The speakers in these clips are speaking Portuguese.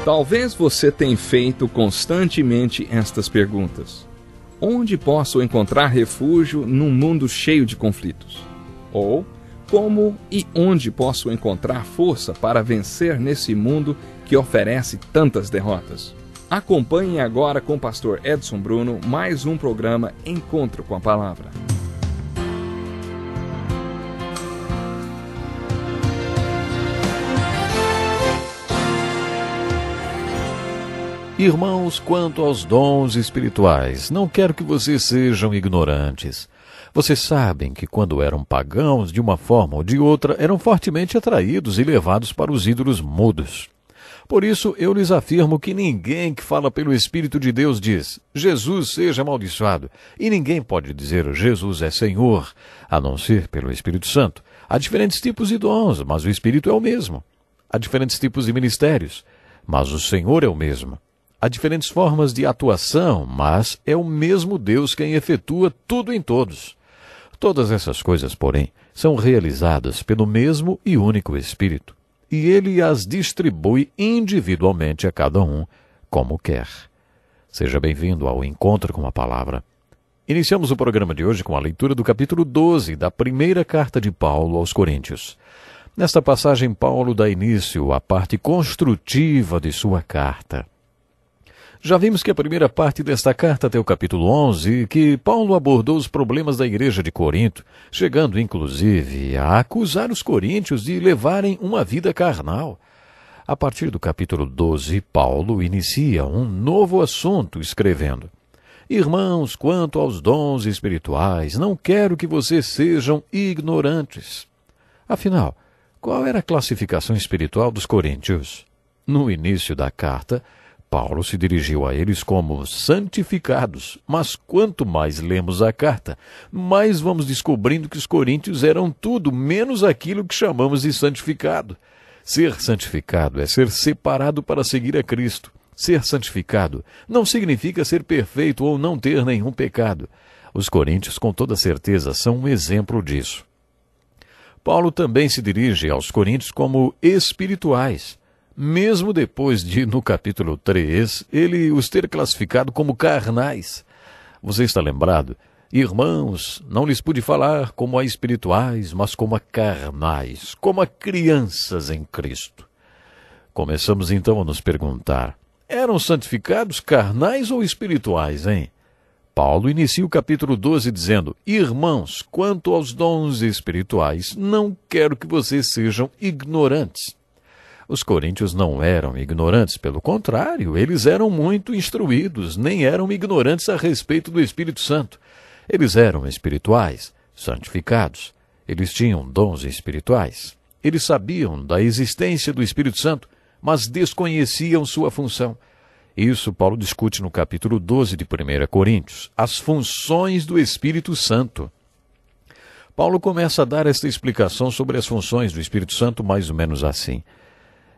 Talvez você tenha feito constantemente estas perguntas. Onde posso encontrar refúgio num mundo cheio de conflitos? Ou, como e onde posso encontrar força para vencer nesse mundo que oferece tantas derrotas? Acompanhe agora com o pastor Edson Bruno mais um programa Encontro com a Palavra. Irmãos, quanto aos dons espirituais, não quero que vocês sejam ignorantes. Vocês sabem que quando eram pagãos, de uma forma ou de outra, eram fortemente atraídos e levados para os ídolos mudos. Por isso, eu lhes afirmo que ninguém que fala pelo Espírito de Deus diz, Jesus seja amaldiçoado, e ninguém pode dizer, Jesus é Senhor, a não ser pelo Espírito Santo. Há diferentes tipos de dons, mas o Espírito é o mesmo. Há diferentes tipos de ministérios, mas o Senhor é o mesmo. Há diferentes formas de atuação, mas é o mesmo Deus quem efetua tudo em todos. Todas essas coisas, porém, são realizadas pelo mesmo e único Espírito, e Ele as distribui individualmente a cada um, como quer. Seja bem-vindo ao Encontro com a Palavra. Iniciamos o programa de hoje com a leitura do capítulo 12 da primeira carta de Paulo aos Coríntios. Nesta passagem, Paulo dá início à parte construtiva de sua carta. Já vimos que a primeira parte desta carta até o capítulo 11, que Paulo abordou os problemas da igreja de Corinto, chegando inclusive a acusar os coríntios de levarem uma vida carnal. A partir do capítulo 12, Paulo inicia um novo assunto, escrevendo: Irmãos, quanto aos dons espirituais, não quero que vocês sejam ignorantes. Afinal, qual era a classificação espiritual dos coríntios? No início da carta, Paulo se dirigiu a eles como santificados, mas quanto mais lemos a carta, mais vamos descobrindo que os coríntios eram tudo menos aquilo que chamamos de santificado. Ser santificado é ser separado para seguir a Cristo. Ser santificado não significa ser perfeito ou não ter nenhum pecado. Os coríntios, com toda certeza, são um exemplo disso. Paulo também se dirige aos coríntios como espirituais. Mesmo depois de, no capítulo 3, ele os ter classificado como carnais. Você está lembrado? Irmãos, não lhes pude falar como a espirituais, mas como a carnais, como a crianças em Cristo. Começamos então a nos perguntar, eram santificados carnais ou espirituais, hein? Paulo inicia o capítulo 12 dizendo, Irmãos, quanto aos dons espirituais, não quero que vocês sejam ignorantes. Os coríntios não eram ignorantes, pelo contrário, eles eram muito instruídos, nem eram ignorantes a respeito do Espírito Santo. Eles eram espirituais, santificados. Eles tinham dons espirituais. Eles sabiam da existência do Espírito Santo, mas desconheciam sua função. Isso Paulo discute no capítulo 12 de 1 Coríntios, as funções do Espírito Santo. Paulo começa a dar esta explicação sobre as funções do Espírito Santo mais ou menos assim.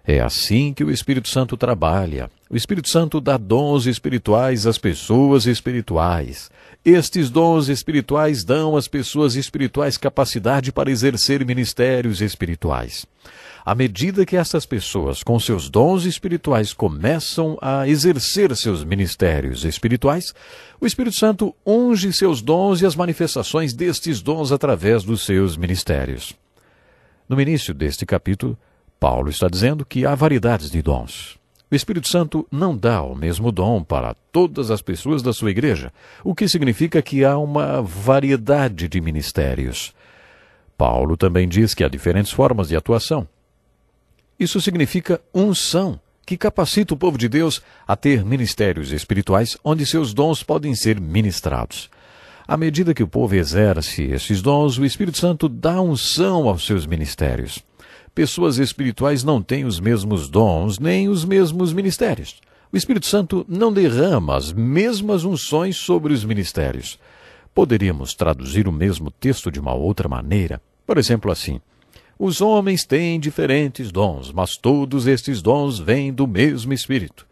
É assim que o Espírito Santo trabalha. O Espírito Santo dá dons espirituais às pessoas espirituais. Estes dons espirituais dão às pessoas espirituais capacidade para exercer ministérios espirituais. À medida que essas pessoas, com seus dons espirituais, começam a exercer seus ministérios espirituais, o Espírito Santo unge seus dons e as manifestações destes dons através dos seus ministérios. No início deste capítulo, Paulo está dizendo que há variedades de dons. O Espírito Santo não dá o mesmo dom para todas as pessoas da sua igreja, o que significa que há uma variedade de ministérios. Paulo também diz que há diferentes formas de atuação. Isso significa unção, que capacita o povo de Deus a ter ministérios espirituais onde seus dons podem ser ministrados. À medida que o povo exerce esses dons, o Espírito Santo dá unção aos seus ministérios. Pessoas espirituais não têm os mesmos dons nem os mesmos ministérios. O Espírito Santo não derrama as mesmas unções sobre os ministérios. Poderíamos traduzir o mesmo texto de uma outra maneira. Por exemplo, assim: Os homens têm diferentes dons, mas todos estes dons vêm do mesmo Espírito.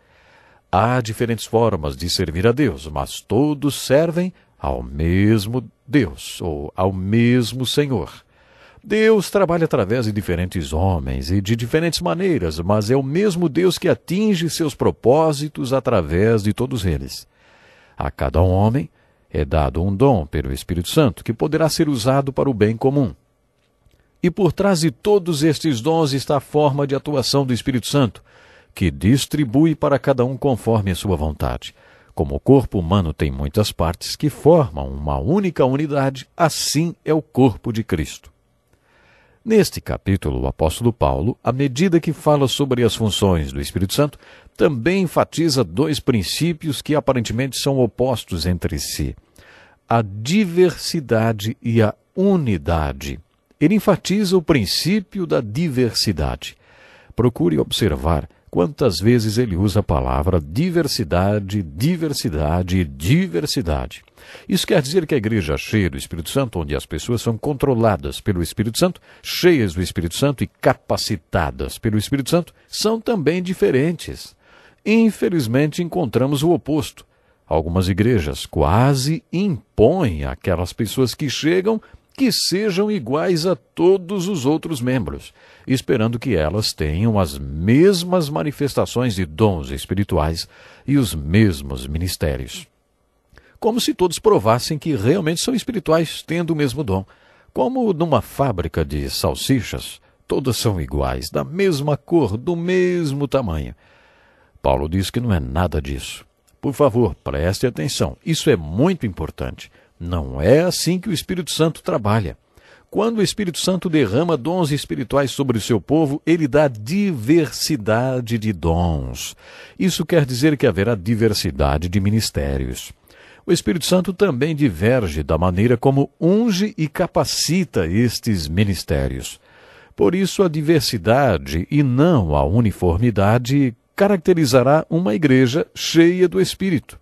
Há diferentes formas de servir a Deus, mas todos servem ao mesmo Deus, ou ao mesmo Senhor. Deus trabalha através de diferentes homens e de diferentes maneiras, mas é o mesmo Deus que atinge seus propósitos através de todos eles. A cada homem é dado um dom pelo Espírito Santo que poderá ser usado para o bem comum. E por trás de todos estes dons está a forma de atuação do Espírito Santo, que distribui para cada um conforme a sua vontade. Como o corpo humano tem muitas partes que formam uma única unidade, assim é o corpo de Cristo. Neste capítulo, o apóstolo Paulo, à medida que fala sobre as funções do Espírito Santo, também enfatiza dois princípios que aparentemente são opostos entre si: a diversidade e a unidade. Ele enfatiza o princípio da diversidade. Procure observar quantas vezes ele usa a palavra diversidade, diversidade e diversidade. Isso quer dizer que a igreja cheia do Espírito Santo, onde as pessoas são controladas pelo Espírito Santo, cheias do Espírito Santo e capacitadas pelo Espírito Santo, são também diferentes. Infelizmente, encontramos o oposto. Algumas igrejas quase impõem àquelas pessoas que chegam que sejam iguais a todos os outros membros, esperando que elas tenham as mesmas manifestações de dons espirituais e os mesmos ministérios. Como se todos provassem que realmente são espirituais, tendo o mesmo dom. Como numa fábrica de salsichas, todas são iguais, da mesma cor, do mesmo tamanho. Paulo diz que não é nada disso. Por favor, preste atenção, isso é muito importante. Não é assim que o Espírito Santo trabalha. Quando o Espírito Santo derrama dons espirituais sobre o seu povo, ele dá diversidade de dons. Isso quer dizer que haverá diversidade de ministérios. O Espírito Santo também diverge da maneira como unge e capacita estes ministérios. Por isso, a diversidade e não a uniformidade caracterizará uma igreja cheia do Espírito.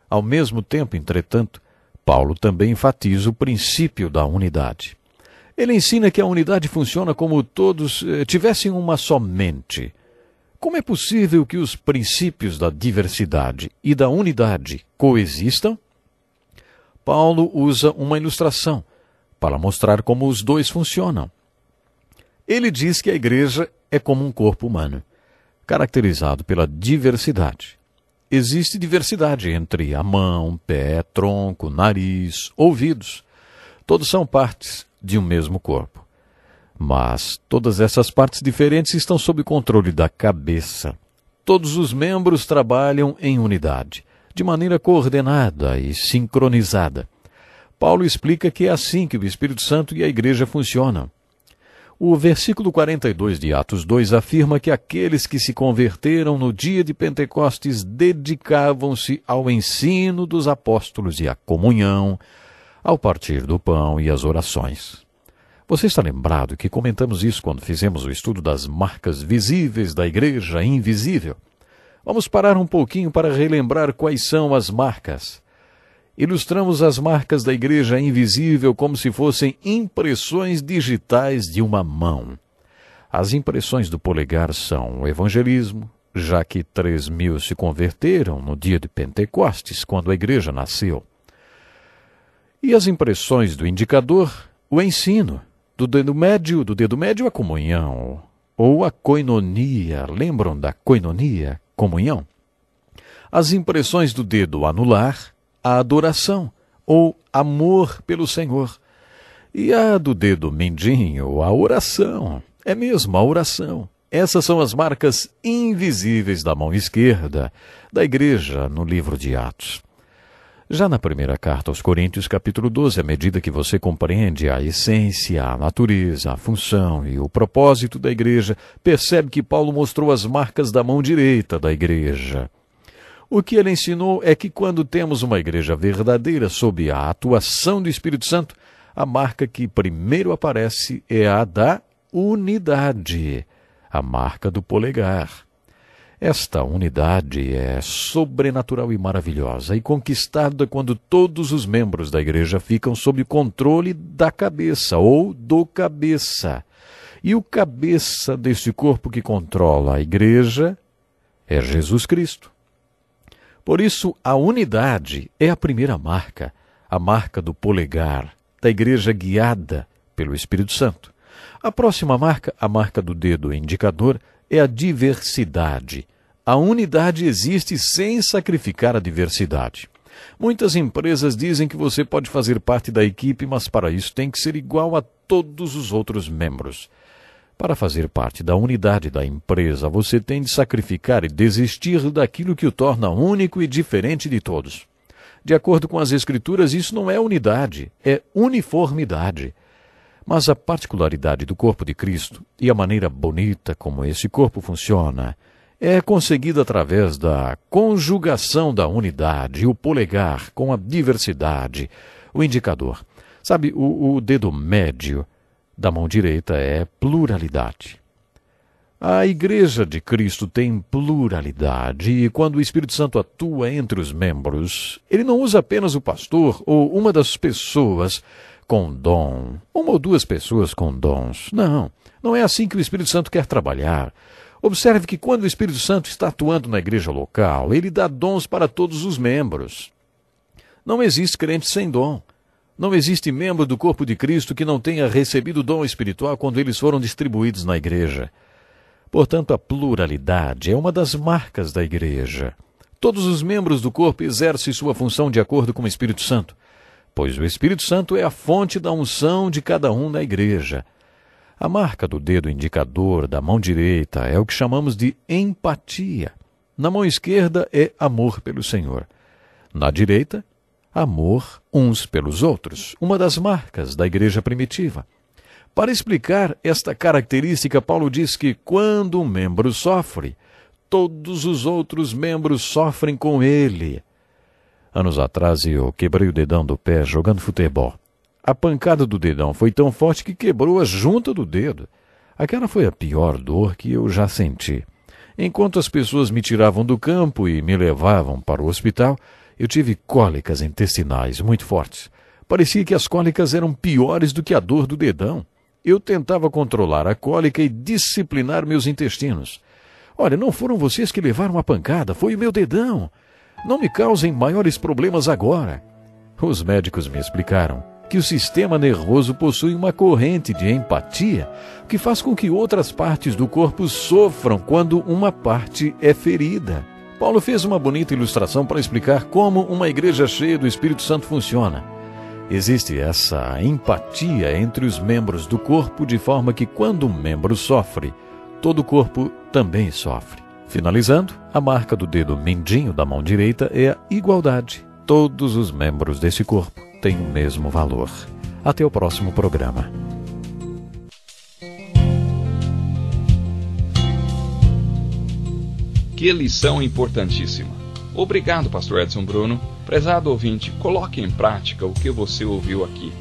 Ao mesmo tempo, entretanto, Paulo também enfatiza o princípio da unidade. Ele ensina que a unidade funciona como todos tivessem uma só mente. Como é possível que os princípios da diversidade e da unidade coexistam? Paulo usa uma ilustração para mostrar como os dois funcionam. Ele diz que a igreja é como um corpo humano, caracterizado pela diversidade. Existe diversidade entre a mão, pé, tronco, nariz, ouvidos. Todos são partes de um mesmo corpo. Mas todas essas partes diferentes estão sob controle da cabeça. Todos os membros trabalham em unidade, de maneira coordenada e sincronizada. Paulo explica que é assim que o Espírito Santo e a igreja funcionam. O versículo 42 de Atos 2 afirma que aqueles que se converteram no dia de Pentecostes dedicavam-se ao ensino dos apóstolos e à comunhão, ao partir do pão e às orações. Você está lembrado que comentamos isso quando fizemos o estudo das marcas visíveis da igreja invisível? Vamos parar um pouquinho para relembrar quais são as marcas. Ilustramos as marcas da igreja invisível como se fossem impressões digitais de uma mão. As impressões do polegar são o evangelismo, já que 3.000 se converteram no dia de Pentecostes, quando a igreja nasceu. E as impressões do indicador, o ensino. Do dedo médio a comunhão, ou a koinonia. Lembram da koinonia, comunhão? As impressões do dedo anular, a adoração, ou amor pelo Senhor. E a do dedo mindinho, a oração. É mesmo, a oração. Essas são as marcas invisíveis da mão esquerda da igreja no livro de Atos. Já na primeira carta aos Coríntios, capítulo 12, à medida que você compreende a essência, a natureza, a função e o propósito da igreja, percebe que Paulo mostrou as marcas da mão direita da igreja. O que ele ensinou é que quando temos uma igreja verdadeira sob a atuação do Espírito Santo, a marca que primeiro aparece é a da unidade, a marca do polegar. Esta unidade é sobrenatural e maravilhosa e conquistada quando todos os membros da igreja ficam sob o controle da cabeça ou do cabeça. E o cabeça deste corpo que controla a igreja é Jesus Cristo. Por isso, a unidade é a primeira marca, a marca do polegar, da igreja guiada pelo Espírito Santo. A próxima marca, a marca do dedo indicador, é a diversidade. A unidade existe sem sacrificar a diversidade. Muitas empresas dizem que você pode fazer parte da equipe, mas para isso tem que ser igual a todos os outros membros. Para fazer parte da unidade da empresa, você tem de sacrificar e desistir daquilo que o torna único e diferente de todos. De acordo com as Escrituras, isso não é unidade, é uniformidade. Mas a particularidade do corpo de Cristo e a maneira bonita como esse corpo funciona é conseguida através da conjugação da unidade, o polegar com a diversidade, o indicador. Sabe, o dedo médio da mão direita é pluralidade. A Igreja de Cristo tem pluralidade e quando o Espírito Santo atua entre os membros, ele não usa apenas o pastor ou uma das pessoas com dom, uma ou duas pessoas com dons. Não é assim que o Espírito Santo quer trabalhar. Observe que quando o Espírito Santo está atuando na igreja local, ele dá dons para todos os membros. Não existe crente sem dom. Não existe membro do corpo de Cristo que não tenha recebido dom espiritual quando eles foram distribuídos na igreja. Portanto, a pluralidade é uma das marcas da igreja. Todos os membros do corpo exercem sua função de acordo com o Espírito Santo, pois o Espírito Santo é a fonte da unção de cada um na igreja. A marca do dedo indicador da mão direita é o que chamamos de empatia. Na mão esquerda é amor pelo Senhor. Na direita, amor uns pelos outros, uma das marcas da igreja primitiva. Para explicar esta característica, Paulo diz que quando um membro sofre, todos os outros membros sofrem com ele. Anos atrás eu quebrei o dedão do pé jogando futebol. A pancada do dedão foi tão forte que quebrou a junta do dedo. Aquela foi a pior dor que eu já senti. Enquanto as pessoas me tiravam do campo e me levavam para o hospital, eu tive cólicas intestinais muito fortes. Parecia que as cólicas eram piores do que a dor do dedão. Eu tentava controlar a cólica e disciplinar meus intestinos. Olha, não foram vocês que levaram a pancada, foi o meu dedão. Não me causem maiores problemas agora. Os médicos me explicaram que o sistema nervoso possui uma corrente de empatia que faz com que outras partes do corpo sofram quando uma parte é ferida. Paulo fez uma bonita ilustração para explicar como uma igreja cheia do Espírito Santo funciona. Existe essa empatia entre os membros do corpo de forma que quando um membro sofre, todo o corpo também sofre. Finalizando, a marca do dedo mindinho da mão direita é a igualdade. Todos os membros desse corpo têm o mesmo valor. Até o próximo programa. Que lição importantíssima. Obrigado, pastor Edson Bruno. Prezado ouvinte, coloque em prática o que você ouviu aqui.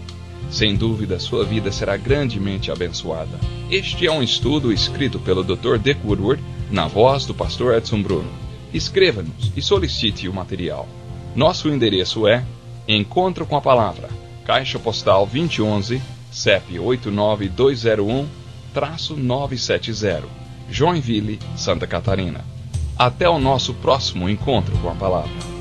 Sem dúvida, sua vida será grandemente abençoada. Este é um estudo escrito pelo Dr. Dick Woodward, na voz do pastor Edson Bruno. Escreva-nos e solicite o material. Nosso endereço é Encontro com a Palavra, Caixa Postal 2011, CEP 89201-970, Joinville, Santa Catarina. Até o nosso próximo Encontro com a Palavra.